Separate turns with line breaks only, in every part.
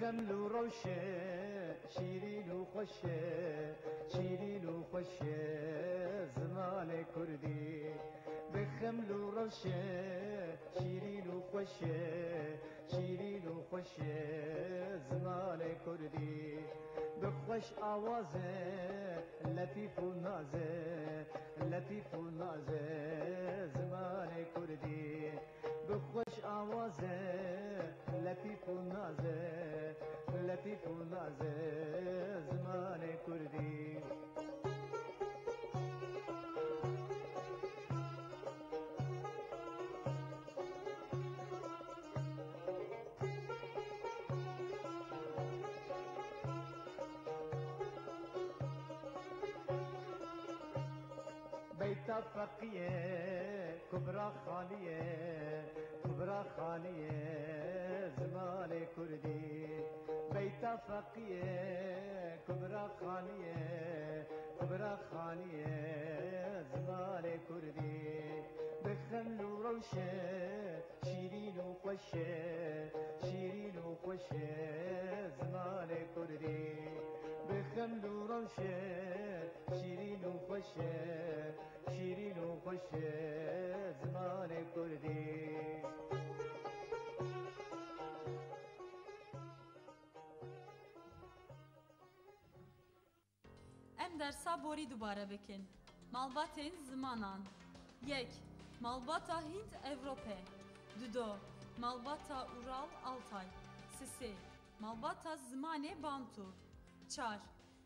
بخمل وروشة شيرين وخشة شيرين وخشة زمان كردي بخمل وروشة شيرين وخشة شيرين وخشة زمان كردي بخوش آوازه لطيف ونازه لطيف ونازه زمان كردي بخوش آوازه لطيف ونازه لطيف ونازه زمان كردي بيتا فقيه كبرى خاليه كبرى خاليه زمان كردي بيتا فقيه كبرى خاليه كبرى خاليه زمان كردي بخل وروشه شيرين وخشه شيرين وخشه زمان كردي بخل وروشه شيرين وخشه شيرين وخشه زمان كردي
ام درسا بوری دوباره بکن مالباتین زمانان یک مالباتا هند اوروپا دو مالباتا اورال altay سه مالباتا زمان بانتو چار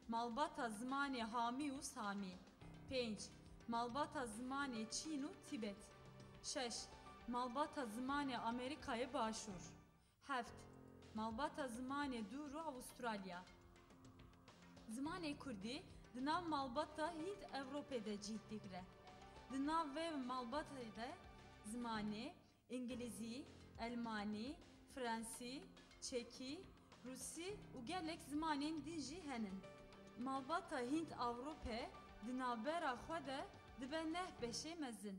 مالباتا زمان هامی و سامی پنج مالباتا زمان چین و تیبت شش مالباتا زمان امریکای باشور هفت مالباتا زمان دور و استرالیا زمان کردی دناو مالباتا هند اوروپا ده جیت دیگره دناو و مالباتا ده زمانی انگلیزی، المانی، فرانسی، چکی، روسی و گلک زمانین دیجی هنن مالباتا هند اوروپا دناو برا خوده دبه نه بشه مزن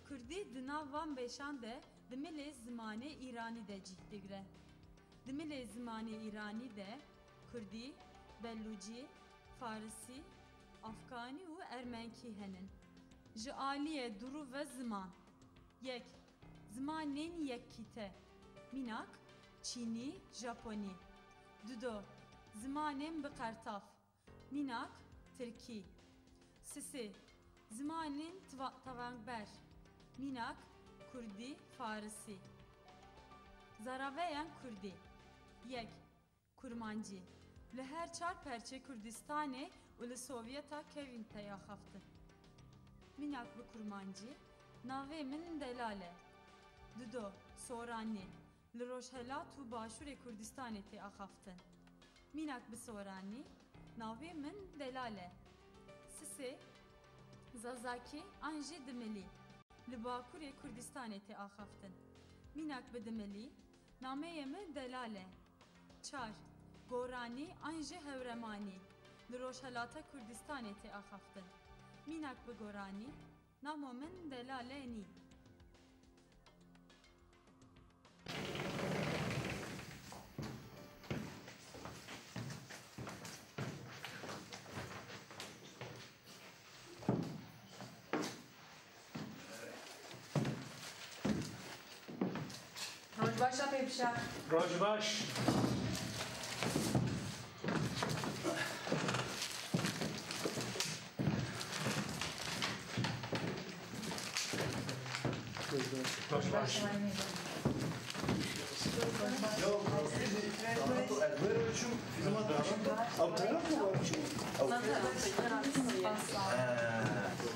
کردی دناو وان بشان ده دمل زمانی ایرانی ده جیت دیگره دمل زمانی ایرانی ده کردی بلوچی، فارسی، افغانی و ارمنکی هنن. جالیه درو و زمان. یک زمانین یکیته. میناک چینی، ژاپنی. دو زمانین بقرطاف. میناک ترکی. سه زمانین تavangber. میناک کردی، فارسی. زراویان کردی. یک کرمانجی. لی هر چار پرچه کردستانه و لی سوویتا کوین تیا خفته. میناک به کرمانجی ناوی من دلاله. دو سورانی لی روشهلات و باشور کردستانه تیا خفته. میناک به سورانی ناوی من دلاله. سه زازاکی انجی دملی لی باکور کردستانه تیا خفته. میناک به دملی نامه من دلاله. چار گورانی انجی هورمانی لروشهلاتا کردستانی تی آخفتن میناک به گورانی نامو من دلاله نی
Rojbaşa pepişa.
Rojbaş. Rojbaş.
Yok, to Edward'cum film adamı. Avtaraf mı var ki?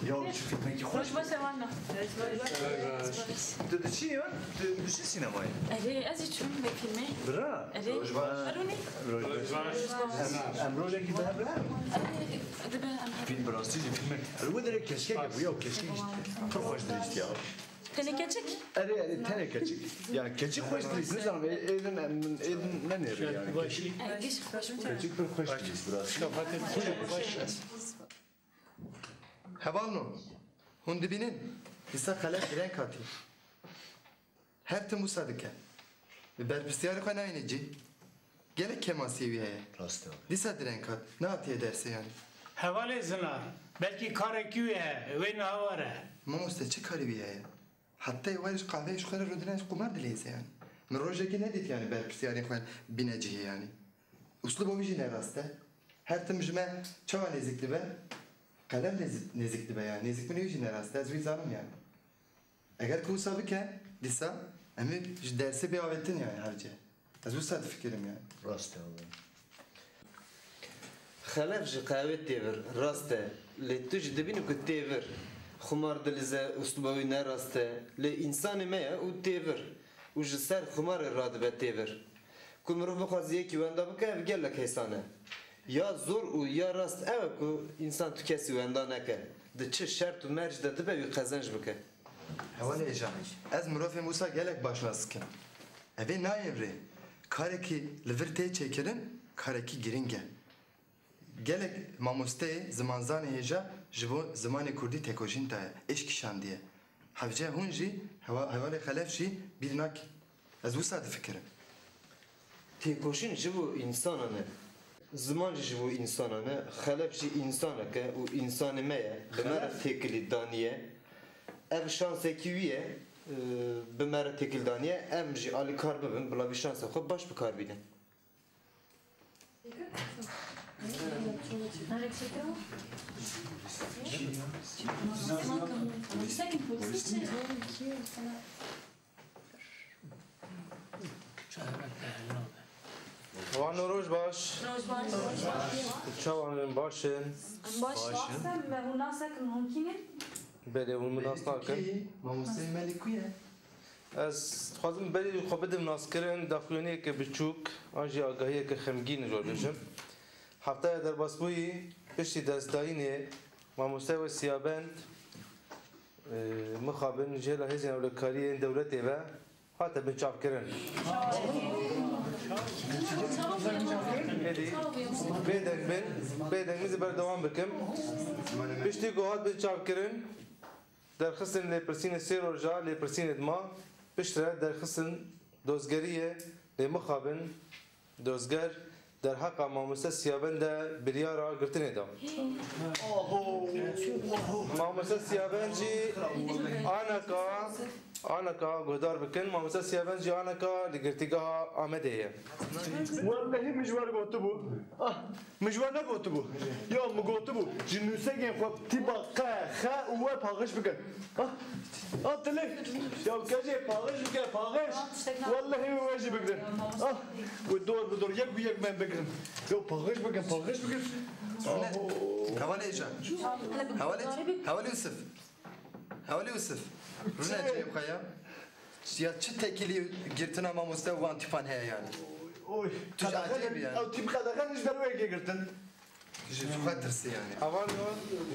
Yok, şu filmdeki hoş.
Rojbaşa var mı?
De çi ya? De şu sinemaya.
Evet, az hiç film bir filmi.
Bra.
Evet. Aruni.
Rojbaş.
Em rojeki ben bra.
Evet, de ben.
Film brasti filmi. Elbette direkt keşke bu yok keşke. Çok hoş değil ya.
Tenekecik.
Evet, tenekecik. Yani keçik hoş değil. Ne zaman evden ne ne yani?
Geç hoş mu?
Keçik bir hoş değil biraz.
Hevalno, hun dibinin, hissa kalep renk hati. Her temu sadike. Ve berbistiyarı kana inici. Gelek kemasiye heye.
Rast abi.
Disa direnk hat. Ne atiye derse yani?
Hevale zina. Belki kareki ve ne havare.
Mamoste çi kari heye? Hatta yuvayış kahve şu kadar rödülen kumar dileyse yani. Min rojeki ne dit yani belki yani khwal bineciye yani. Uslubu bir jine raste. Her tımjme çava nezikli be. Kalem nezikli be yani. Nezik mi jine raste. Az zanım yani. Eğer ki usa bike disa emi derse bir avetin yani harca. Az bu saat fikrim yani.
Rast abi.
خلاف جي قهوة تيفر راسته لي توج دبينو كو تيفر خمار دلزا اسلوبوي نا راسته لي انسان ما او تيفر و جسر خمار رادبه تيفر كل مروف بخوازيه كي وندا بك قال لك هيسانه يا زور و يا راست او كو انسان تو كسي وندا نكه د چه شرط و مرج ده تبه قزنج بك
Heval heyecan. Ez mürafim Musa gelek başına sıkın. Eve nayevre. Kareki livirte çekirin, kareki giringe. Gelek mamuste zamanzane heyeca, jibo zamanı kurdi tekojin taye, eşkişan diye. Havce hunji, hevale halefşi bilnak. Ez bu saat fikrim.
تيكوشين جبو إنساننا زمان جبو إنساننا خلف جي إنسانك و إنسان ما بمرة تكل الدانية أف شانس كيوية بمرة تكل دانية أم جي على كارب بن بلا بشانس خب باش بكاربينه
وانو روش باش چاوانن باشن
باش راسته و ناسك ممکنه
بله و مناس ناکن
Ki mamuste melikuye.
از خوازم بلی خو بدم ناس کرن داخلونی که بچوک آنجی آگاهی که خمگین رو بجم هفته در باسبویی پشتی دستداینه ماموسته و سیابند مخابن جهل هزین اولکاری دولتی و حتی بنچاف کرن بدن میز بردوام بکم پشتی گوهات بنچاف کرن در خصن لپرسین سیر و رجا لپرسین ادما پشتره در خصن دوزگریه لمخابن دوزگر در حق ماموسه سیابند بریارا گرتنه دا ماموسه سیابند جی آنکا گهدار بکن ماموسه سیابند جی آنکا لگرتیگاه آمده هی
والله مجوار قلت بو مجوار نقلت بو يا مقلت بو جنوسين خو تبا خا و باغش بكن تلك يا كاجي باغش بكن باغش والله واجب بكن والدور بدور يك بيك من بكن يا باغش بكن
Heval heyecan. Heval Yusuf. Heval Yusuf. Rune ceyip kaya. Ya çi tekili girtina mamuste u antipan heye yani.
اوي
تجي عجيب يعني.
او تبقى دخل ايش دروي قرتن
Jifu tırsı yani.
اوانو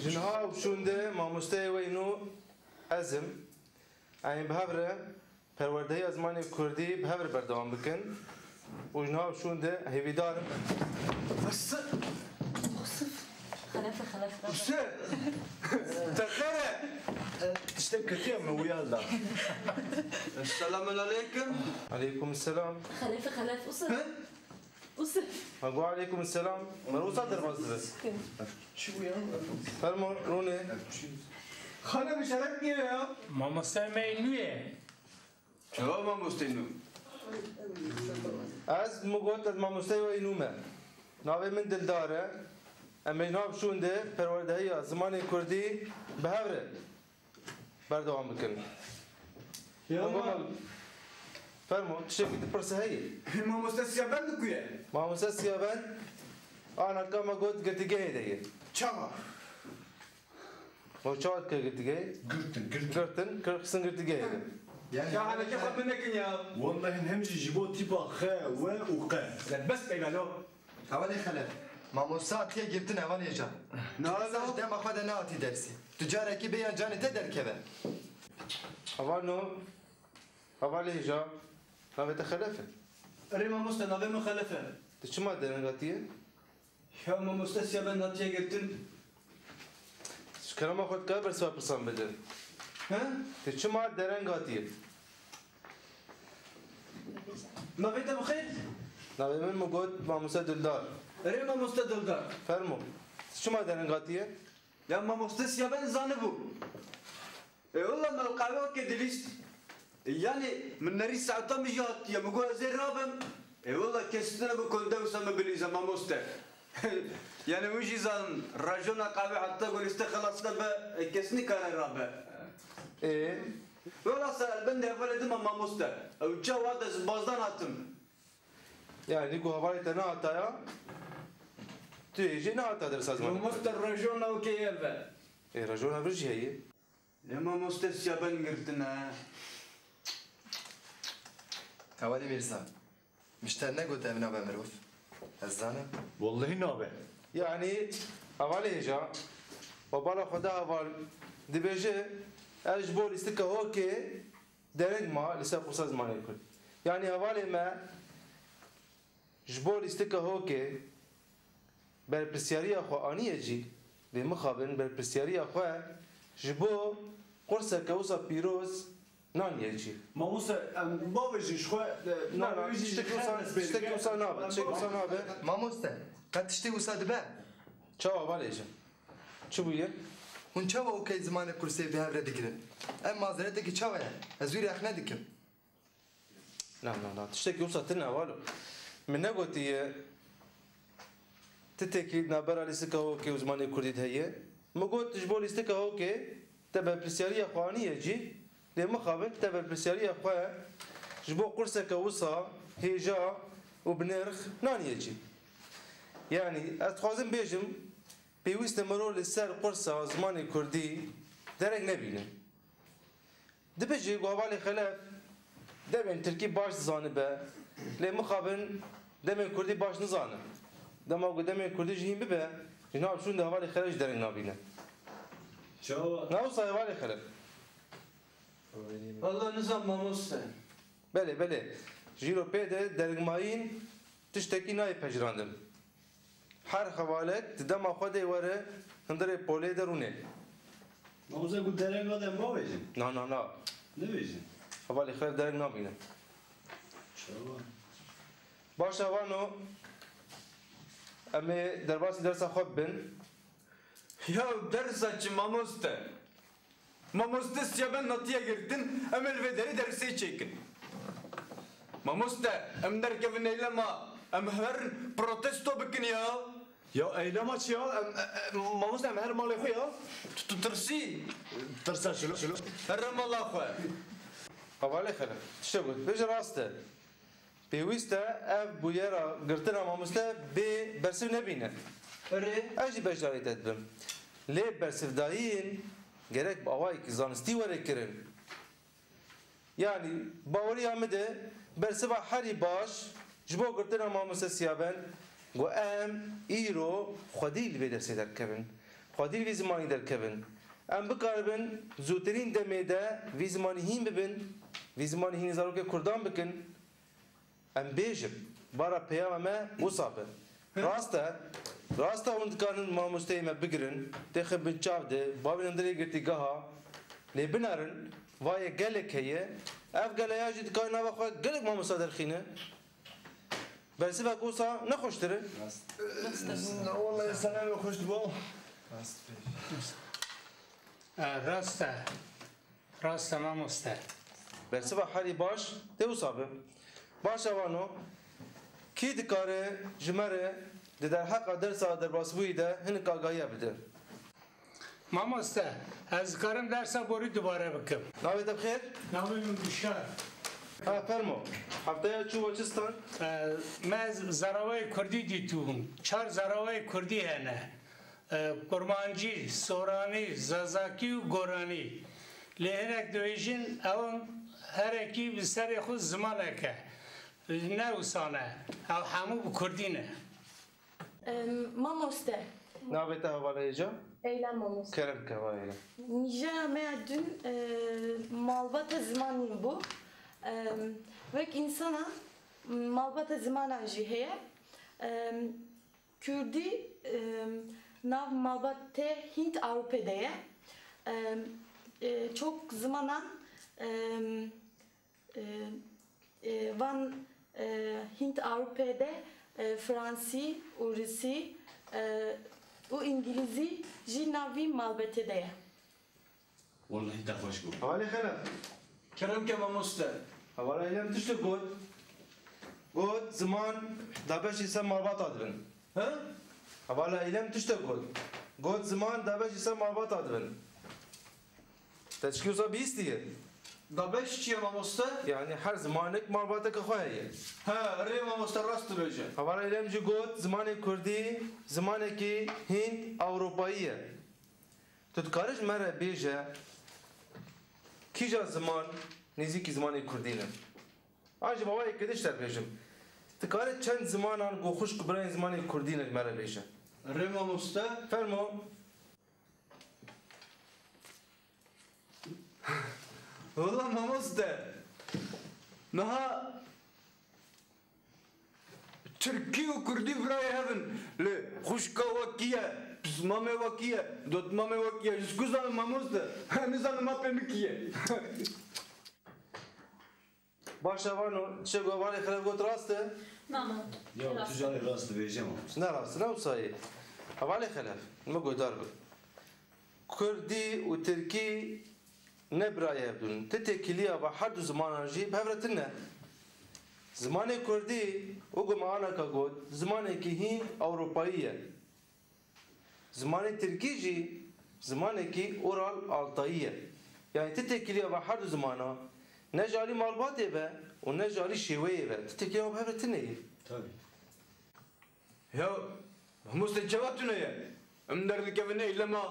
جنها وشونده ماموسته وینو ازم yani بهبره پرورده ازمانی کردی بهبره بردوام بکن و جنها وشونده هیویدارم
بس
خلافه
بس تخيل تشتكي كثير من ويا الله
السلام عليكم
عليكم السلام
خلافه أصف
أقول عليكم السلام مروسة درباز بس
شو ويا
فرمو روني
خاله بشاركني يا
Mamoste meynüye.
شو ما مستنو
از مقوت از ماموسته و اینومه ناوی من دلداره اما ناو شونده پرورده های زمان کردی بهبره بردوام بکن
يا ما
فرمو تشكي تبرسه هي
ما مستسيا بندك ويا
ماموسته سیابند آن کام گوت گرتیگه هدیه
شما
و چهار که گرتیگه گرتن کرخسن گرتیگه هده
يا انا كيف منك يا والله نهمجي جيبو تيبا خا وقا بس بيقالو
Heval halef. Mamuste atiye girtin heval heyecan. Nasıl dem akvada ne ati dersi. Tüccareki beyan canete derkeve.
اوانو اولی هجا ناوی تخلفه
ريما مستنظر مخالفة
تشما درنگاتیه
يا ما مستسيا بناتيا قلتن
شکرما خود که برسوا پرسان بدن
ها
تشما درنگاتیه
ما فيت بخير
Navê min mi got Mamoste Dildar.
Erê mamoste Dildar.
Fermo. Çima derin gatiye?
Ya mamoste siyaben zanı bu. Valla malqawe ke dilist. Yani min neri saata mi jat ya mugo zerabem. Valla kestina bu kolda usama biliza mamoste. Yani muji zan rajona qawe hatta goliste khalasna be kesni kana rabe. Valla sal ben de evvel edim mamoste. Ev cevad az bazdan attım.
Yani bu havale te ne hataya? Tu êjê ne hata dersa zmanê?
Mamoste rajona o ke elve.
Rajona vir jî heye.
Ya mamoste siyaben girtine.
Havali Mirza. Müşter ne got evine be mirov? Ez zanim.
Vallahi nabe.
Yani havale hêja. Babala xweda haval dibêje ez ji bo lîstika hokê dereng ma li ser qursa zmanê Kurd. Yani havalê me ji bo lîstika hokê berpirsyariya xwe aniye cî lê mixabin berpirsyariya xwe ji bo qurseke wisa pîroz naniye cî.
Mamoste bavêjî ji xwe
Tiştekî wisa nabe. Tiştekî wisa nabe.
Mamoste. Qet tiştê wisa dibe?
Çawa havalê jî. Çi bûye?
Hûn çawa okey zimanê kursê bi hev re dikirin? Em mazeretekî çawa ye? Ez wî rex nedikim.
Na. Tiştekî wisa tune havalo. Min negotiye تتكي نابرا لسكا هوكي وزماني كردي هي ما قلت جبو لسكا هوكي تبع برسيارية خوانية جي لما خابن تبع برسيارية خواه جبو قرصة وصا هيجا وبنرخ نانية جي يعني أتخوزن بيجم بيويست مرور لسر قرصة زماني كردي درك نبينه دبجي قوالي خلاف دبن تركي باش زانبه لما خابن دبن كردي باش نزانه دما قدامي كردي جهين ببه جناب شون ده حوالي خرج درن نابينه
Çawa.
ناوصا حوالي خرج
Valla nizam mamoste.
بله جيرو بيده درگماين تشتكي ناي پجراندم هر حوالت دما خود وره هندره پوله درونه
Mamoste ku dereng adem bavêjin.
نا
Ne bêjin?
حوالي خرج درن نابينه
Çawa.
باشا وانو امي درباس درس خوب بن
Ya dersaçı mamoste. Mamoste siyaben natıya girdin. Emel ve deri dersi çekin. Mamoste em derkevin eylema. Em her protesto bikin ya.
Ya eylem aç ya. Mamoste em her malê xwe ya.
Tırsi.
Tirsa şilo.
Her mala xwe.
حواله خرج چه بود بج راسته پیوسته اف بویرا گرتنا مامسته به برسو نبینه
Ere.
اجی بجاری تدبم لی برسودایین gerek avay ki zanesti vere kirin yani bawri amede bersiva hari baş jbo gurtena mamuse siyaben go em iro xadil be derse derkevin xadil vi zamani derkevin em bikaribin zûterin demede vi zamani hin bibin vi zamani hin zaroke kurdan bikin em bêjim bara peyama me usabe Rasta hûn dikarin mamosteyê me bigirin têxin bin çav de bavên hundirê girtî geha lê binarin vaye gelek heye ev geleya jî dikarin nava xwe gelek mamosta derxîne bersivek wisa nexweştir e
Vallahi sana ev hoş bu.
Rasta mamoste.
bersiva herî baş tê wisa be baş evano kî dikare ji me re di derheqa dersa derbasbûyî de hinek agahiya bide
Mamoste, ez karim dersa borî dubare bikim.
navê te bixêr
Navê min Bişar.
ha fermo heftaya çû Waçistan
Me zaravayê Kurdî dîtûm. Çar zaravayê Kurdî hene. Kurmancî, Soranî, Zazakî û Goranî. Lê hinek dibêjin ew herekî bi serê xwe zimanek e. Ne wisa ne. Ew hemû bi Kurdî ne.
Mamoste.
navê te hevaleyêca
Eylem mamoste.
kerem kevayê
Nijer me dün malbata ziman bu. Vek insana malbata zimana jî heye. Kürdî nav malbate Hint Avrupa'da çok zamanan van Hint Avrupa'da Fransi, Rusi, u İngilizi ji navi malbete de.
والله انت خوش قول
حوالی خلف
كرم كما مستر
حوالی ایلم تشت گود زمان دابش ایسا مرباط آدبن
ها
حوالی ایلم تشت گود زمان دابش ایسا مرباط آدبن تشکیوزا بیست دیگه
دابش چیه ما مستر
yani her zamanlık marbatı kahaya.
ها ري ما مستر راست بيجي
Havala ilem jugot zamanı Kurdi, zamanı ki Hint Avrupa'yı. Tutkarış mere beje kija zaman niziki zamanı Kurdi'nin. Acaba baba ekledişler bejim. Tıkarı çend zamanan goxuş kubran zamanı Kurdi'nin mere beje.
ري ما مستر
Fermo.
والله ما مستر نها تركي وكردي براي هبن ل خشكا وكيه بسمامه وكيه دوتمامه وكيه جسكوزا ما مستر نزام ما بمكيه
Başa var no, şey govali xelef got rastı.
Mama.
يا تجاري راست بيجي ما
Ne rastı, ne usayı? Havali xelef, ne goydar bu. Kurdi u Türki ne biraya yaptın? Tetekiliye ve her zamanı jib hevretin ne? Zamanı Kurdi o gumana ka god, zamanı ki Hint Avrupa'yı. Zamanı Türki ji, zamanı ki Ural Altayı. Yani tetekiliye ve her zamanı ne jali malbatı be, o ne jali şiveye be. Tetekiliye ve hevretin ne?
tabii يا مستر جوابتنا يا امدر الكفنه الا ما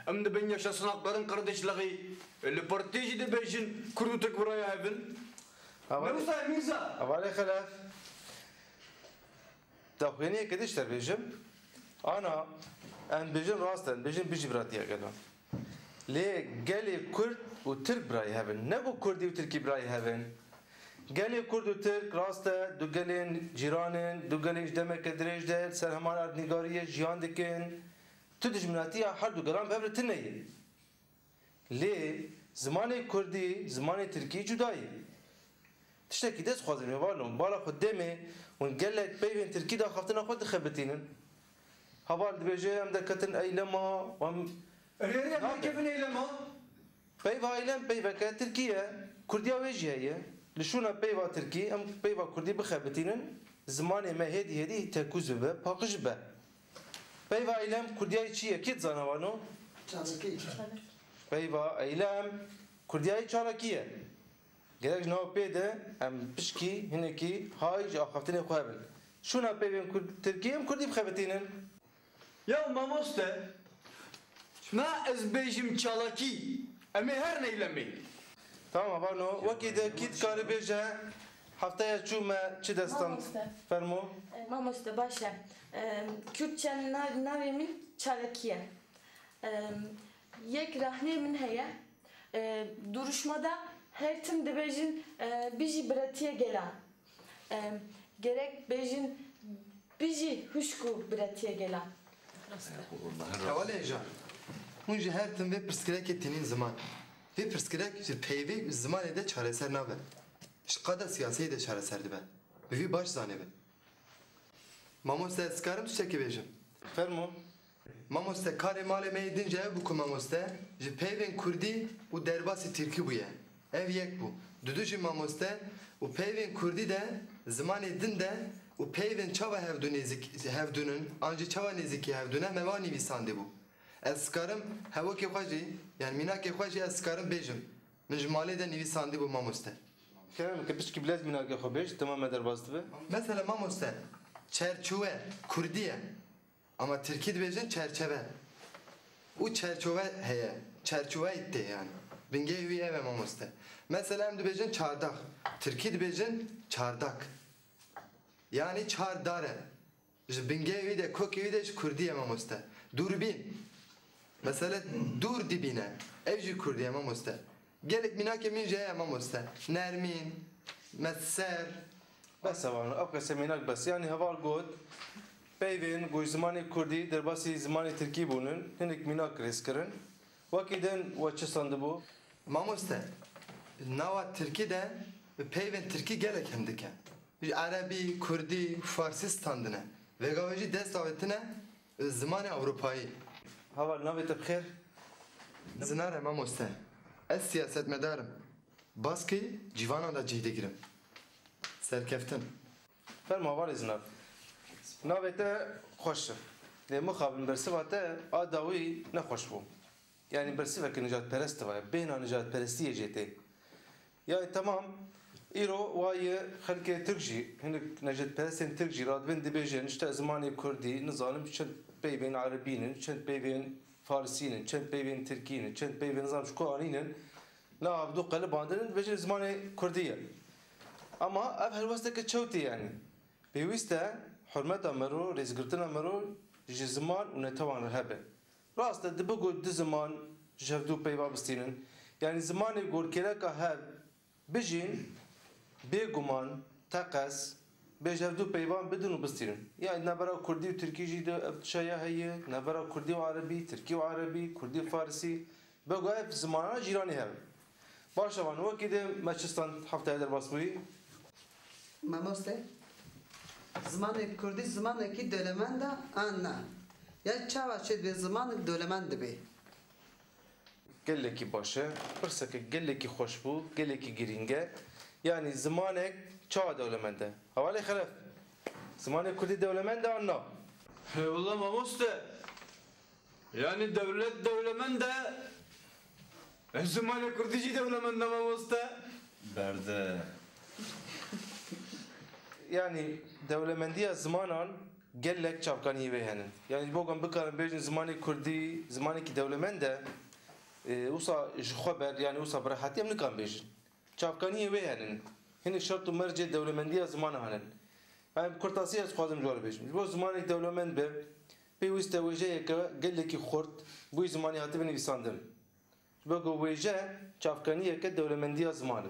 امد بنيا شخصنا قرن قردش لغي اللي بارتيجي دي بيجن كردو تكبر يا ابن موسى ميرزا
Havale xelef. Tahveniye kedişler bejim. Ana en bejim rastan, bejim biji bratiye gelon. Le geli Kurd u Türk brayı hevin. Ne bu Kurdi u Türki brayı hevin? Geli Kurd u Türk rasta du gelin ciranin, du gelin demek edrejder, serhaman ardnigariye jiyan dikin. Tu dijminatiye her du gelam hevretin neyi? Le zamanı Kurdi, zamanı Türki cudayı. تشتكي داس خوازم يبالهم بالا خدامي ونقال لك بيبين تركي دا خافتنا خد خبتينن هبال دبيجي ام دكتن اي لما وام
ريري ما كيف لما
بيبا ايلم بيبا تركيا كرديا ويجي هي لشونا بيبا تركي ام بيبا كردي بخبتينن زماني ما هدي تكوز به باقش به بيبا ايلم كرديا چي اكيد زانوانو بيبا ايلم كرديا چالاكيه Gerek ne yapıydı? Em pişki, hineki, hayj, akhaftine kuhabel. Şuna peyvim Türkiye'm Kurdi bxabetinin.
يا ما مستر ما ازبيجم تشالكي امي هر نيلمي
Tamam abano. Vakide kit kari beje haftaya çuma çi destan fermo.
Mamoste başa. Kürtçe navimin çalakiye. Yek rahnemin heye. Duruşmada her tim de bejin biji bratiye gelen. Gerek bejin biji huşku bratiye gelen.
Havale eja. Hunji her tim ve pırskirek ettiğinin zaman. Ve pırskirek peyve zaman ede çareser nabe. Şıkkada siyasi de çareserdi be. Ve baş zane be. Mamoste sıkarım tuştaki bejim.
Fermo.
Mamoste kare male meydince bu ku mamoste. Ji peyven Kurdi u derbasi Türkü bu ye. Ev yek bu. Duduji mamoste u peyven Kurdi de zaman edin de u peyven çava hevdunun anji çava neziki hevduna mevani visandi bu. Eskarım heva ke xwaji yani mina ke xwaji eskarım bejim. Mecmale de nivisandi bu mamoste.
Kerem ke pişki bilez mina ke xobeş tamam eder bastı be.
Mesela mamoste çerçeve Kurdiye ama Türkiye bejin çerçeve. O çerçeve heye. Çerçeve itti yani. Binge üye ve mamoste. Mesela hem dibecin çardak. Türkiye dibecin çardak. Yani çardare. Binge üye de kok üye de Kurdiye mamoste. Durbin. Mesela dur dibine. Evci Kurdiye mamoste. Gelip minake mince mamoste. Nermin. Messer.
بس avano. Abka seminak bas. Yani haval god. Peyvin goy zamanı Kurdi derbasi zamanı Türkiye bunun. Hinek minak reskirin. Vakiden vaçı sandı bu.
Mamoste. Nava Türkiye'de peyven Türkiye gerek hem dike. Arabi, Kurdi, Farsi standine. Ve gavajı dest davetine zamanı Avrupa'yı.
Hava navet bxer.
Zinare mamoste. Ez siyaset medarım. Baskı civana da cihde girim. Serkeftin.
Ferma var iznav. Navete xoş. Ne mukhabil bersivate adawi ne xoş bu. Yani bersivek necat perest var. Beyna necat perestiye jete. Ya tamam. İro vayı halke Türkçi. Hinek necat perestin Türkçi radben dibejin işte zamanı Kurdi nizanım çent beyben Arabinin, çent beyben Farsinin, çent beyben Türkinin, çent beyben nizam şu Kur'an'ının la abdu qalb bandının bejin zamanı Kurdiye. Ama ev helvasteke çawti yani. Pêwîst hurmeta merû, rêzgirtina merû ji ziman û netewan hebe. Rast e dibe got di ziman ji hevdû peyva bistînin. Yani zimanê gorkêreka hev bijîn bêguman teqes bê ji hevdû peyvan bidin û bistînin. Yani nebera Kurdî û Tirkî jî de ev tişaya heye, nebera Kurdî û Arabî, Tirkî û Arabî, Kurdî û Farsî. Bego ev zimana cîranî hev. Baş evan wekî de Meçistan heftaya derbas bûyî.
Mamoste. Zamanı Kurdi zamanı ki dölemenda anna. Ya çava çed ve zamanı dölemend be.
Geleki başı, pırsakı geleki hoş bu, geleki giringe. Yani zamanı çağ devlemende. Havale xelef. Zamanı Kurdi devlemende anna.
Eyvallah mamoste. Yani devlet devlemende. Zamanı Kurdici devlemende mamoste.
Berde.
Yani devlemendiye zamanan gelek çapkani vehenin. Yani bugün bıkarım bejin zamanı Kurdi, zamanı ki devlemende usa xhaber yani usa berahat yem nikan bejin. Çapkani vehenin. Hini şartı merce devlemendiye zamanı hanin. Ben kurtasiye az xwazim jwar bejim. Bu zamanı devlement be pêwîst e wêjeyeke gelekî xurt bu zamanı hatibin nivîsandin. Bego wêje çapkaniyeke devlemendiye zamanı.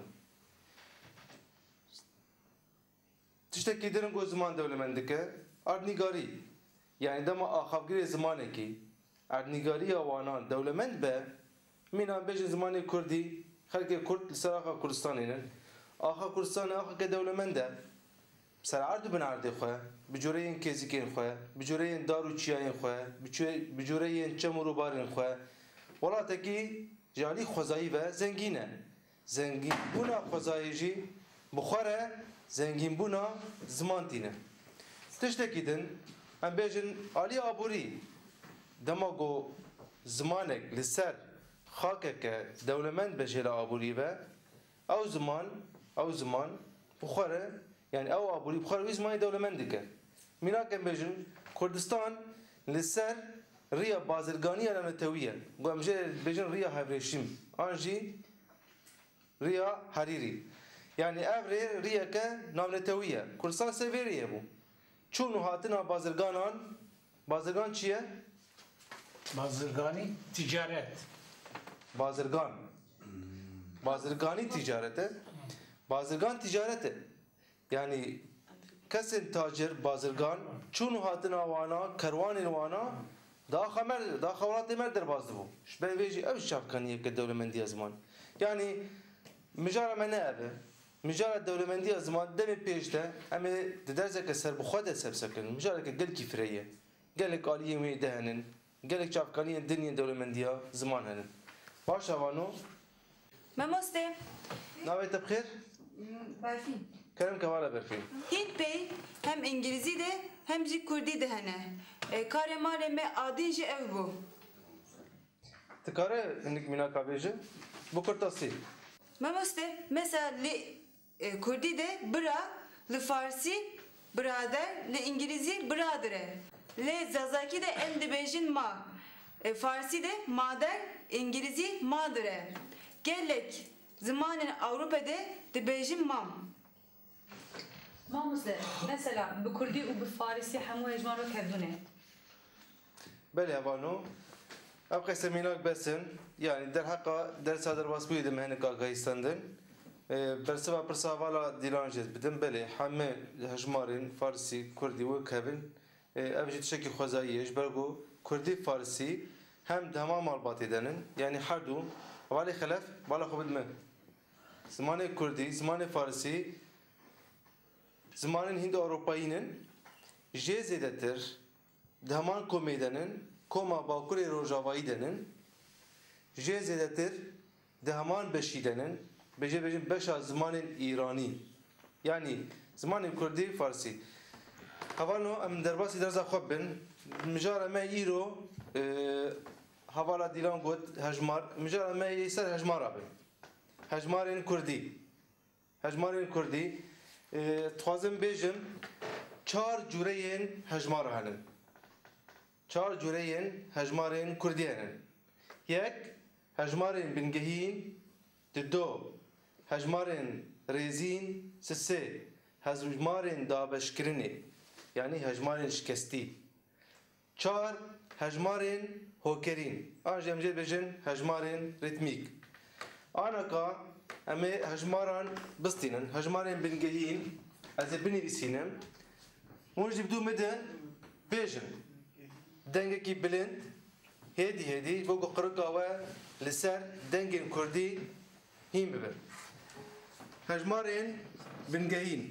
Tiştekî dirin ku ziman devlemendike erdnîgarî. Yani dema axavgirê zimanekî erdnîgariya wanan devlemend be mînan bêjin zimanê Kurdî xelkê Kurd li ser axa Kurdistanê ne. Axa Kurdistanê axeke devlemend e. Ser erd dibin erdê xwe, bi coreyên kêzîkên xwe, bi coreyên dar û çiyayên xwe, bi coreyên çem û robarên xwe. Welatekî ji alî xwezayî ve zengîn e. Zengînbûna xwezayî jî bi xwe re zengînbûna ziman tîne. Tiştekî din em bêjin alî aborî dema got zimanek li ser xakeke dewlemend be jêla aborî ve ew ziman bi xwe re yani ew aborî bi xwe re wî zimanê dewlemend dike. Mînak em bêjin Kurdistan li ser rêya bazirganiya navnetewî ye. Got em jê bêjin rêya hevreşîm an jî rêya herîrî. Yani evre riyeke navneteviye. Kurdistan severiye bu. Çunu hatina bazırgan çiye?
Bazırgani ticaret.
Bazırgani ticarete. Bazırgan ticarete. Yani kesin tacir bazırgan çunu hatina vana kervanil vana daha xavalat merder bazdı bu. Ben veji ev şapkaniye ke devlemendiye zaman. Yani mijara mene evi. Mijara devlemendiye zaman demi peşte ama dederse ser bu xwede sebsekin. Mijara ke gel kifreye. Gelek aliye mi dehenin. Gelek çapkaniye dinye devlemendiye zaman henin. Baş avano.
Mamoste.
Navet bxir?
Berfin.
Kerem kevala berfin.
Hint Bey hem İngilizî de hem jî Kurdî de hene. Kare mare me adîn jî ev bu.
Tikare hinik mînaka bêje? Bu kurtasî.
Mamoste mesela li Kurdî de bira, li Farsî birader, li İngilizî biradire. Li Zazaki de em dibêjin ma. Farsî de mader, İngilizî madire. Gelek zamanın Avrupa'da dibêjin mam.
Mamoste, mesela bi Kurdî û bi Farsî hemû ejman wek hevdûne.
Belê avano. Ev qese mînak besin. Yani derheqa dersa derbas bûyê de hinek agahîstandin. Bersiva pirsa vala dîlan jê bidin. Belê hemê hejmarên Farsî, Kurdî wek hevin. Ev jî tişekî xwezayî ye ji ber ku Kurdî Farsî hem di hema malbatê denin. Yani her du valê xelef vala xwe bidme. Zimanê Kurdî, zimanê Farsî Zamanın Hindi Avrupa'yının jê zêdetir di heman komêdenin Koma Bakurê Rojavayî denin jê zêdetir di heman beşî denin bêjê bêjin beşa zimanên İranî yani zimanên Kurdî Farsî Havano em derbasî derza xwe bin mijara me îro havala dîlan got hejmar mijara me yê ser hejmara bin hejmarên Kurdî dixwazim bêjim çar cûreyên hejmar henin çar cûreyên hejmarên Kurdî henin yek hejmarên bingehîn di do hejmarên rêzîn sê hejmarên dabeşkirinê yani hejmarên şikestî çar hejmarên hokerîn an jê em jê bêjin hejmarên ritmîk anaka em ê hejmaran bistînin hejmarên bingehîn ez ê binivîsînim hûn jî bi dû midin bêjin dengekî bilind hêdî bô ku qirika we li ser dengên Kurdî hîn bibin hejmarên bingehîn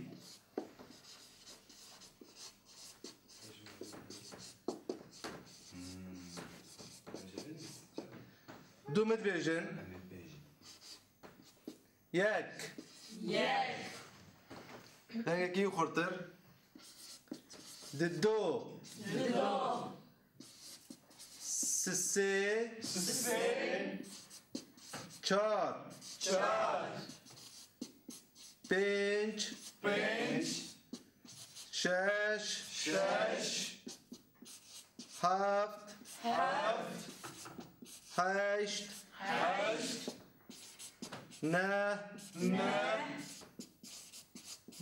dû mid bêjin yek dengekî xurtir di do sê çar pênc şeş heft heşt neh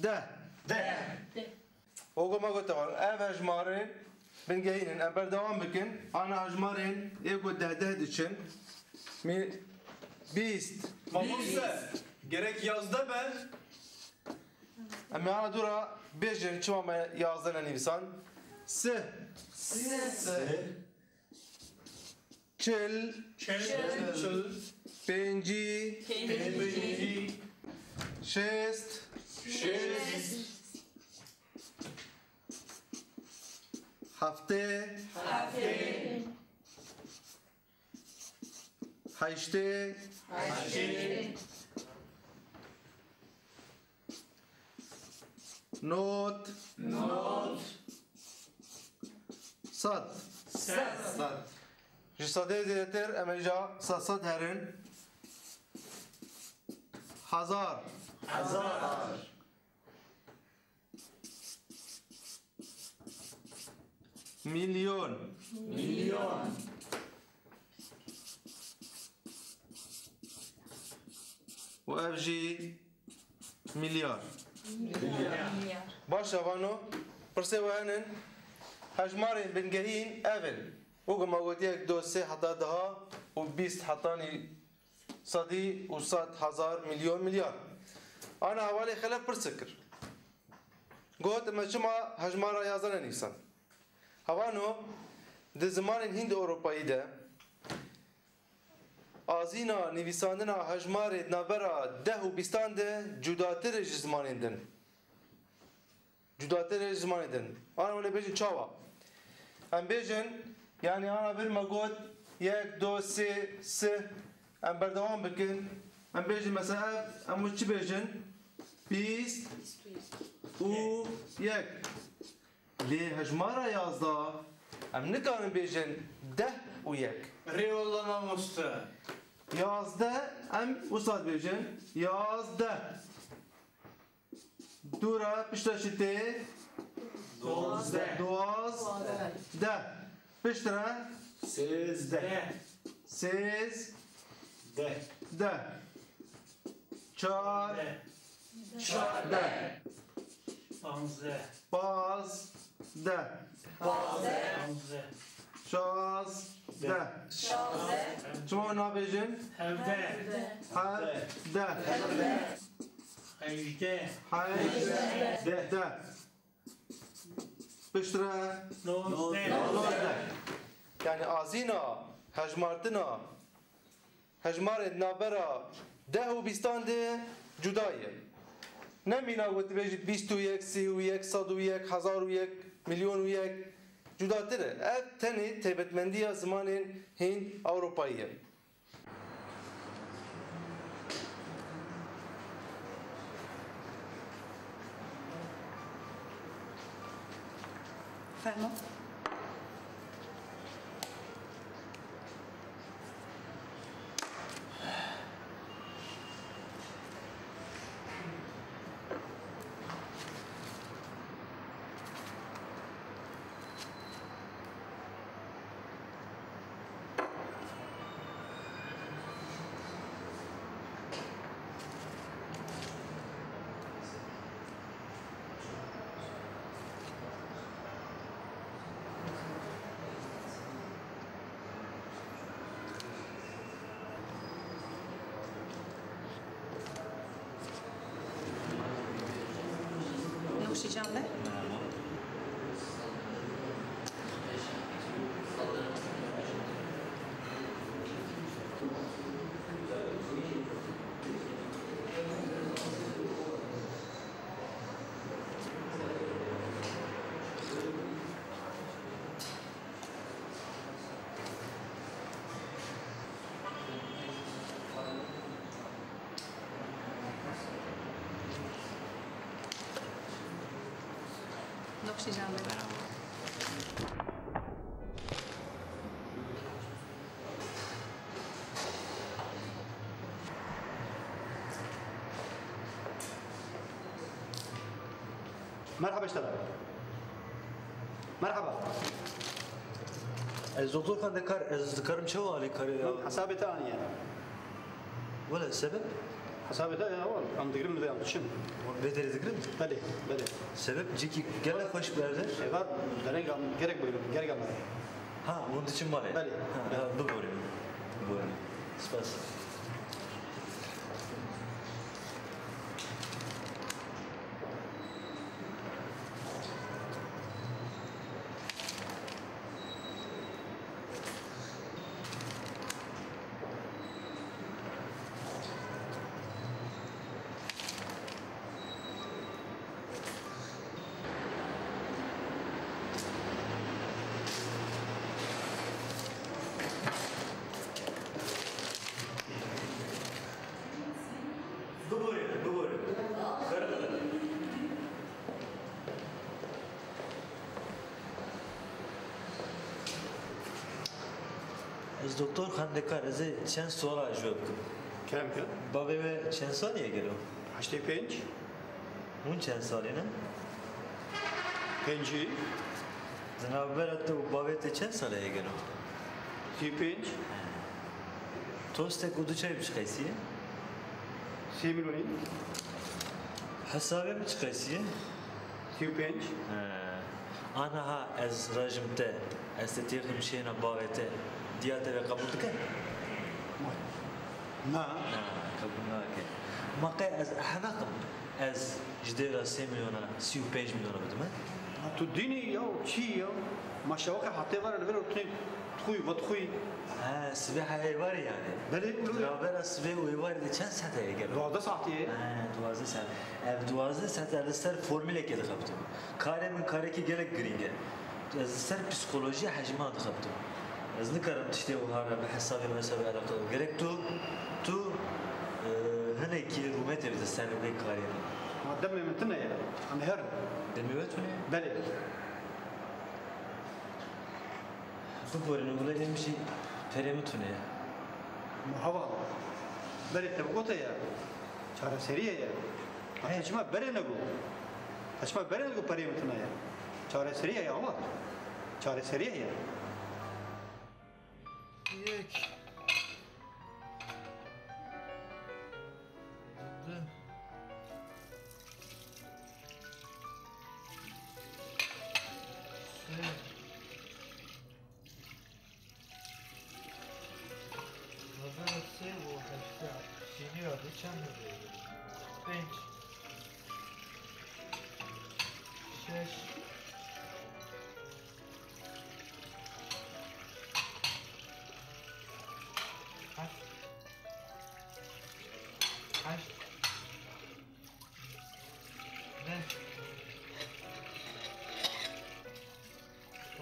deh Ogoma gotavar ev hejmarên bingehînin em berdewam bikin ana hejmarên ê ku deh diçin bîst
Mamose gerek yazda be.
em ê ana dûra bêjin çima me yazda nenivîsan sih çil pêncî şêst heftê heştê not sad ji sadê zêdetir em ê ja sad herin hezar milyon û ev jî milyar baş vano pirsê we henin hejmarên bingehîn ev in wekî me gotiye do sê heta daha û bîst hetanî sadî û sad hezar milyon milyar ana hevalê xelek pir kir got me çima hejmara yazda nenivîsan Havano di zimanên Hînd Avrupayî de azîna nivîsandina hejmarê navbera deh û bîstan de cudatir ji zimanên din ana wê bêjin çawa em bêjin yani ana bir me got yek do sê sih em berdewam bikin em bêjin mesela em wî çi bêjin bîst û yek lê hejmara yazda em nikarin bêjin deh û yek
Rêwala mamoste
yazde em wisa bêjin yazdeh dûra pişta şi tê duwazdeh piştre sêzdeh çar deh pazdeh şazdeh çima nabêjin hevdeh hejdeh piştre nozdeh yani azîna hejmartina hejmarên navbera deh û bîstan de cuda ye نمینا و تبیجی 21 31 101 1001 میلیون و یک جداتره اف تنی تبتمندی زمان هند اروپاییه
فرما نوشیجان ده نوشیجان ده
مرحبا اشتغل مرحبا
الدكتور كان ذكر شو على كاري
حسابي ثانية
ولا السبب
حسابي ثانية أول عم تقرم ذي عم تشم
بدري ذكرت
بلي بلي
سبب جيكي قال خوش برده
شغال درين عم جرك جرك عم
ها وانت شو مالي
بلي
بقولي سباس از دکتر خندکار از چند سوال جواب کن.
كم كم؟
بابی و چند سالیه گلو؟
85
اون چند سالی نه؟
5
جناب برات تو بابی ت چند سالیه گلو؟
35
توست کدو چای بچخیسیه؟
30 مليون
حسابی بچخیسیه؟
35
آنها ها از رجمته از تیغ مشینا بابی ت دیاته به قبول دکن؟
ما
قبول ناکه. ماقی از احمقم از جدیرا 3 میلیون 35 میلیون بدم.
تديني يو شي يو ما شوقي حتى ورا الفيرو تخوي وتخوي
سبيحة ايواري يعني
بلي
رابر سبيح وايواري دي چند ساعته يگل
12 ساعتي
12 ساعت اف 12 ساعت لسر فرموله كده خبطم كاري من كاري كي گلك گرينگه از سر پسیکولوژی حجمه خبطم از نکرم تشتی و هارا به حسابی مسابقه علاقه گرک تو هنه کی رومته بده سر به کاری
ما دم من تنا يا عم هرب
دمي بتوني
بلي
بقول نقول لي مشي فريمتوني
ما هو بلي تبغوته يا شهر سريع يا هشما بلي نقول هشما بلي نقول بريمتنا يا شهر سريع يا هو شهر سريع يا
یک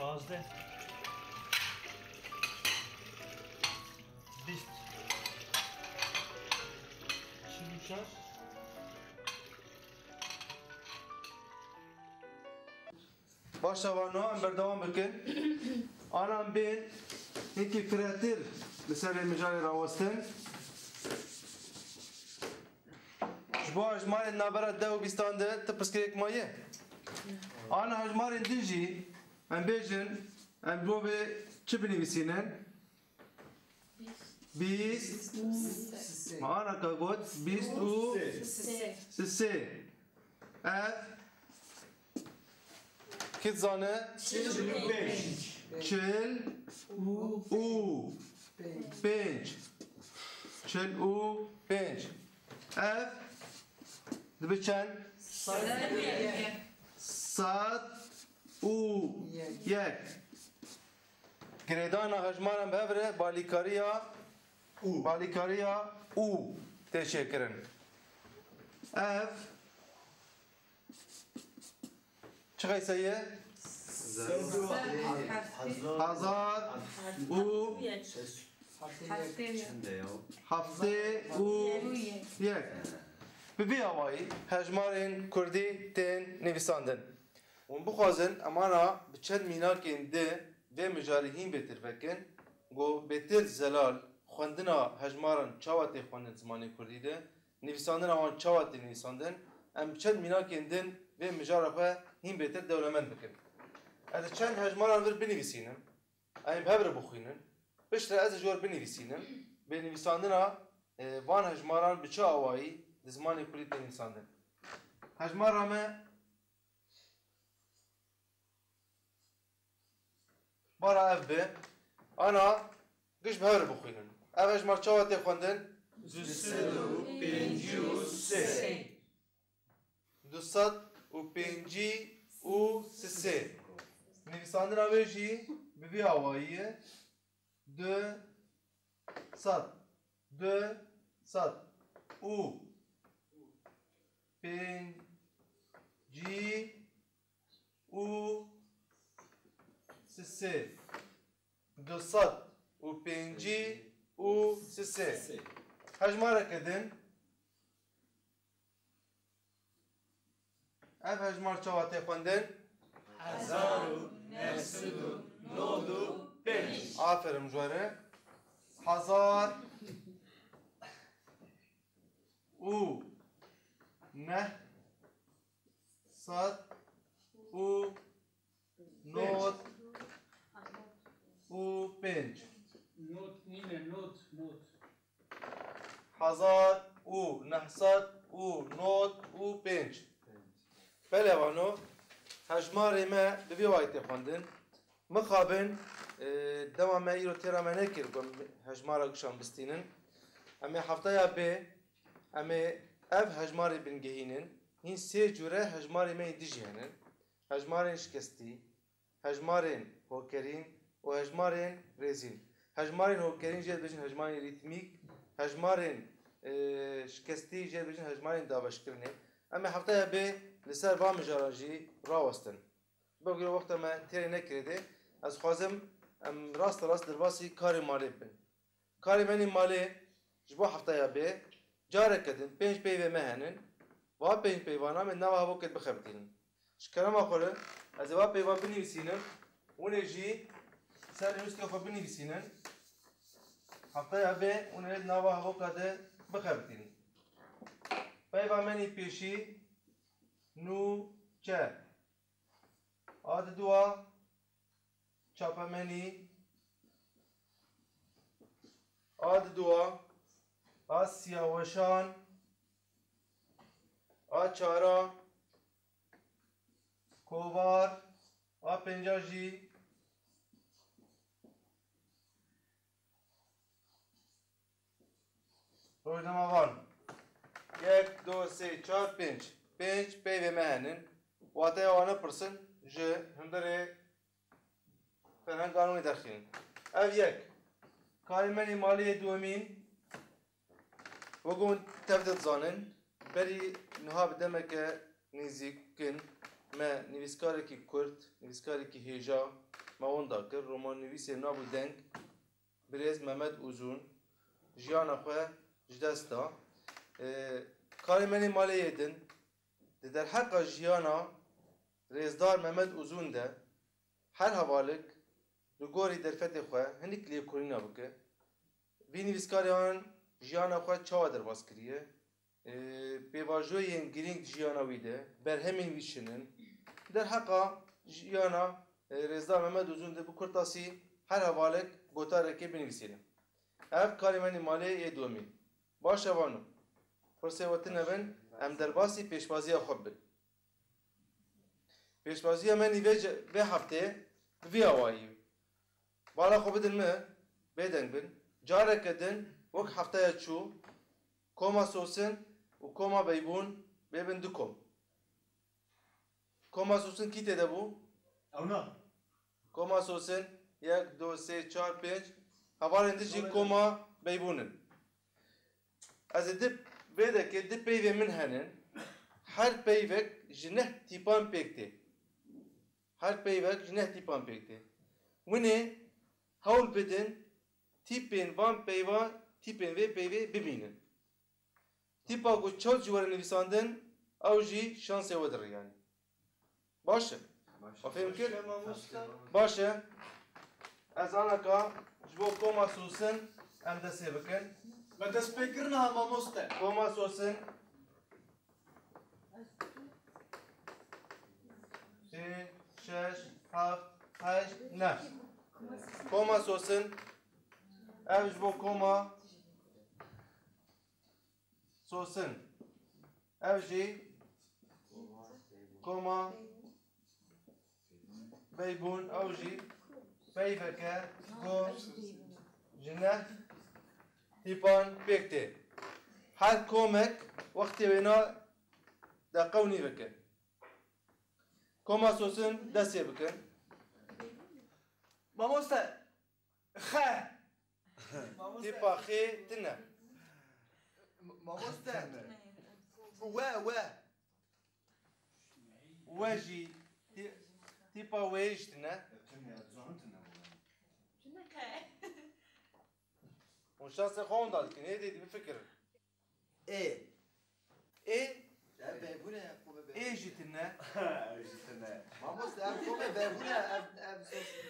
16 20 24
Başa vano em berdewam bikin. Anam bên hinkî firehtir li serê mijarê rawestin. Ji bo hejmarên navbera 10 û 20 de ti pirsgirêk maye. Ana hejmarên din jî em bêjin em birovê çi binivîsînin? 20 ana ka got 20 û 3 ev kit zane 40 û 5 40 û 5 ev dibe çend 100 û 1 girêdana hejmaran bevre balîkariya û tê çêkirin ev çi qeyse ye 1000 û heftê û 1 bi vî awayî hejmarên Kurdî tên nivîsandin hûn bixwazin emana bi çend mînakên di vê mijarî hîn bêtir vekin got bêtir zelal xwendina hejmaran çawa tê xwendin zimanê Kurdî de nivîsandina wan çawa tê nivîsandin em bi çend mînakên din vê mijara xwe hîn bêtir dewlemend bikin ez çend hejmaran vir binivîsînim em hebre bixwînin piştre ez ji wir binivîsînim bê nivîsandina van hejmaran bi çi awayî di zimanê Kurdî tê nivîsandin hejmara me bara ev be ana giş bi hebre bixwînin ev hejmar çawa tê xwendin 205 û 3 nivîsandina wê jî bi vî awayî ye 200 û 5 û 3 200 û 5 û 3 hejmareke din ev hejmar çawa tê xwendin 1995 aferin jware 1000 û 900 û 5
Not nine, not.
1000 û 900 û 5 Belevano hejmarê me bi vî wayî tê xwendin mixabin dema me îro têra me nekir ku hejmara kişan bistînin em ê heftaya bê em ê ev hejmarê bingehînin hîn sê cure hejmarê me dijî henin hejmarên şikestî hejmarên hokerîn û hejmarên rêzîn hejmarên hokerîn jê dibêjin hejmarên rîtmîk hejmarên şikestî jê dibêjin hejmarên daweşkirinê em ê heftaya bê li ser van mijaran jî rawestin bigire wexta me têrê nekirê de ez xwazim em rast derbasî karê malê bibin karê menî malê ji bo heftaya bê careke din 5 peyvê me henin va 5 peyvanan em nava hevokê bixebitînin ji kerema xwe re ez ê va peyvan binivîsînim hûn ê jî ser nûstê xwe binivîsînin heftaya bê hûn ê nava hevoka de bixebitînin peyva menî pêşî nûçe a duwa çapemenî a duwa a siyaweşan a çara kovar a pênca jî rojnamavan 1 2 3 4 5 5 peyvê me henin wateya wan nepirsin ji hundirê ferhengan wê derxînin ev yek karê menî maliyê duhemîn wekû hûn tev de dizanin berî niha bi demeke nêzîkin me nivîskarekî Kurd nivîskarekî hêja ماوەندا کرد ڕۆماننویسێ نابوو دەنگ برێز مەمەد ئوزون ژیانە خۆ ji dest da karîmenê maleyê din di derheqa jiyana rêzdar Memed Uzûn de her hevalik li gorî derfetê xwe hinek lêkolîna bike vî nivîskariyan jiyana xwe çawa derbas kiriye pêvajoyên girîng di jiyana wî de berhemên wî şinin derheqa jiyana rêzdar Memed Uzûn de bi kurtasî her hevalik gotarekê binivîsîne ev karîmenê maleyê ê domîn baş evano Pursê we tune bin em derbasî pêşwaziya xwe bin. Pêşwaziya me nîvê vê heftê bi vî awayî. Bala xwe bidin me bêdeng bin. Careke din wek hefteya çû koma Sosin û koma Beybûn bêbin du kom. Koma Sosin kî tê de bû?
Ewna.
Koma Sosin 1, 2, 3, 4, 5 hevalên din jî koma Beybûnin. Ez ê vêdekê di peyvê min henin her peyvek ji neh tîpan pêk tê. Her peyvek ji neh tîpan pêk tê. Winê hewl bidin tîpên van peyva tîpên vê peyvê bibînin. Tîpa ku çaw jî were nivîsandin ew jî şansê we dir yani. Baş e? Afêm kir? Baş e? Ez anaka ji bo koma Sosin em destê bikin.
Me dest pêkirin ha mamoste.
Koma Sosin 5, 6, 7, 8, 9 Koma Sosin ev ji bo koma Sosin ev jî koma Beybûn ew jî peyveke ku ji neh tîpan pêk tê. Her komek wextê wêna de qewnî bike. Koma Sosin destê bikin.
Mamoste. Xe.
Tîpa xê tune.
Mamoste. We.
We jî tîpa wê jî tune. Hûn şansê xwe hûn da dikin ê dêdî bifikirin. Ê jî tune.
Mamoste ev kome beybûne ev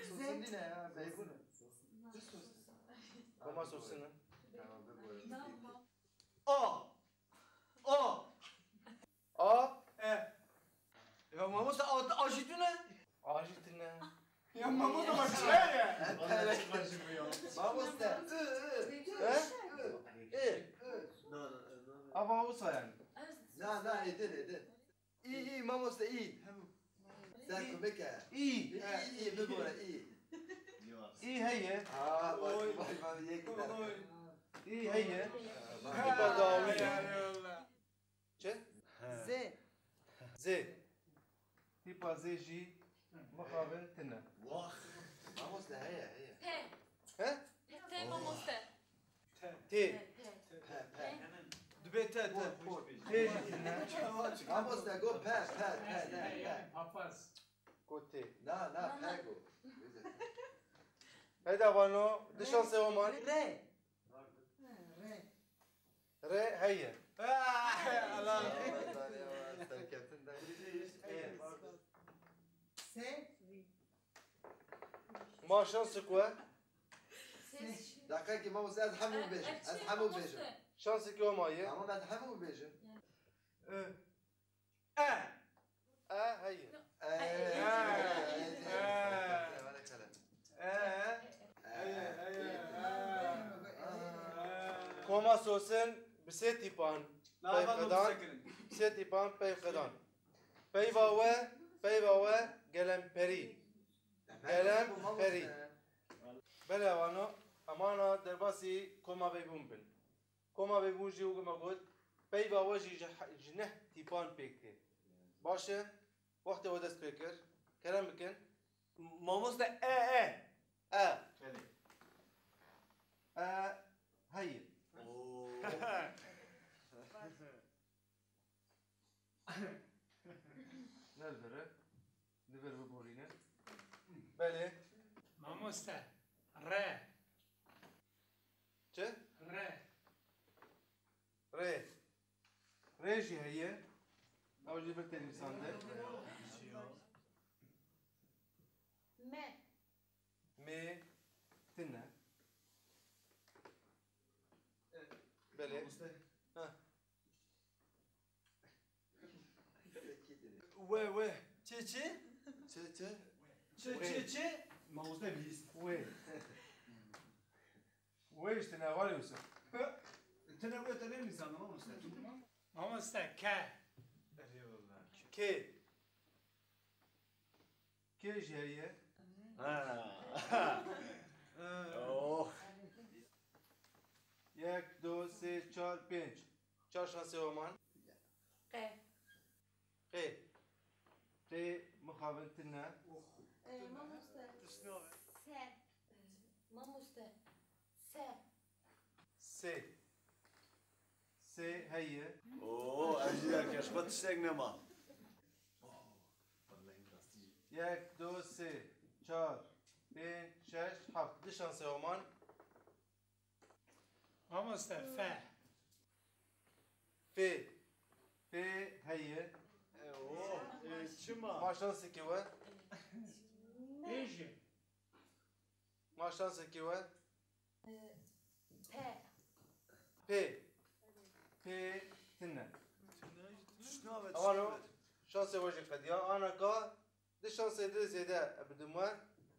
Sosinîne ya beybûne.
Koma Sosin'in.
Ya mamoste aşitune.
Ajî tune.
Ya mamoste başlaya.
Mamoste.
Ava wisa yani.
Na edin. İyi mamoste iyi. Sen komik ya.
İyi.
İyi bibore iyi.
İyi heye.
Bak ye gider.
İyi heye. Tîpa dawî. Çe? Z. Tîpa Z jî mixabin tune.
Mamoste heye.
Te.
He?
Te mamoste.
Tê.
Dibê te.
Tê jî tune.
Mamoste go pe.
Ku tê.
Na pe go.
Heda vano di şansê oman. Re heye. Ma şansı ku e?
Dakika ki mamoste ez hemû bêjim.
Şansı ki omayı.
Ama ben hemû bêjim.
Heye. Koma Sosin bi sê tîpan peyxedan. Sê tîpan peyxedan. Peyva we gelemperî. Gelemperî. Bele vano amana derbasî koma Beybûn bin. Koma Beybûn jî wî got peyva we jî ji neh tîpan pêk tê. Baş e? Wextê we dest pê kir. Kerem bikin.
Mamoste
Heye. Nerede? Diver bu borine. Bele.
Mamoste. Re.
چه؟
Re.
ری ریجی هیه او جبر تلویزیون ده
Me.
می تنه بله ها و
چه؟
چه
Mamoste bilist.
و işte ne var yoksa
Tene ne misan mamoste?
Mamoste. Ke.
ki هیه یک دو سه چهار پنج چهار شانسی اومان
E.
قی مخابن تنه
Mamuste. Se. Mamuste. Se.
سه هیه
اوه اجیار کشفت تشتاق نما
یک دو سه چهار پنج شش هفت دی شانسی اومان
Mamoste. Fe.
فی هیه
اوه چما
ما شانسی که و
Eji.
ما شانسی که و
Pe.
پی تنه
شنو
اوانو شانسی واجی قدیا آنا که دی شانسی دی زیده بدمه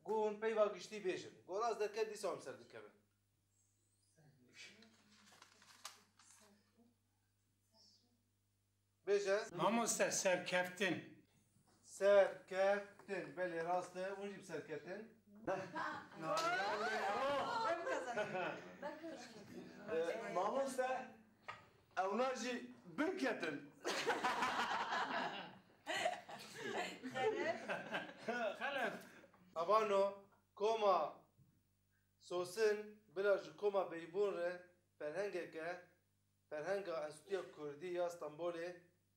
گون پی و گشتی بیشن گوراز درکه دی سام سر دکه بیشه
Mamoste. Serkeftin.
سرکفتن بله راسته اونجی بسرکفتن
ماموسته اونا جی بنکتن
Khalef.
اوانو کوما سوسن بلا جو کوما بیبون ره فرهنگه که فرهنگ انستیتوی کردی یا استانبولی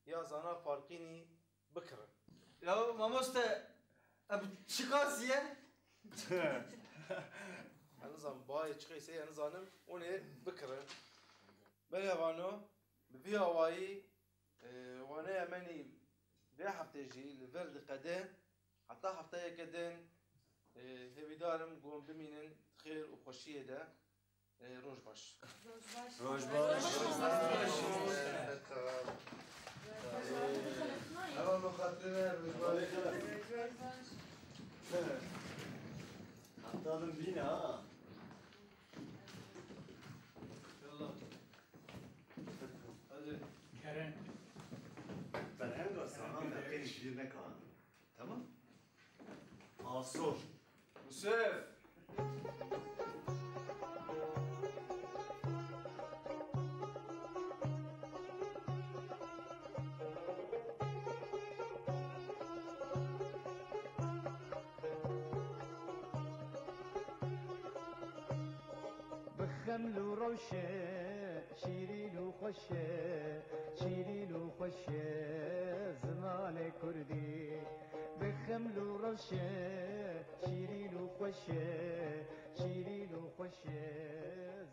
یا زانا فارقینی بکرن
Ya mamoste çıkasıya.
Yani zan bayi çıkıysa yani zanım onu bikrin. Beli vano bir havayı vana yemeni bir haftacı verdi kadın hatta haftaya kadın hevidarım gom biminin خير وخوشية ده روجباش
روجباش
اول مخاطره روزباری
Aptalım bin ha.
Karen.
Ben hem de sana merkez işlerine kalan. Tamam? Asur.
Yusuf.
بخمل وروشة شيرين وخشة شيرين وخشة زمان كردي بخمل وروشة شيرين وخشة شيرين وخشة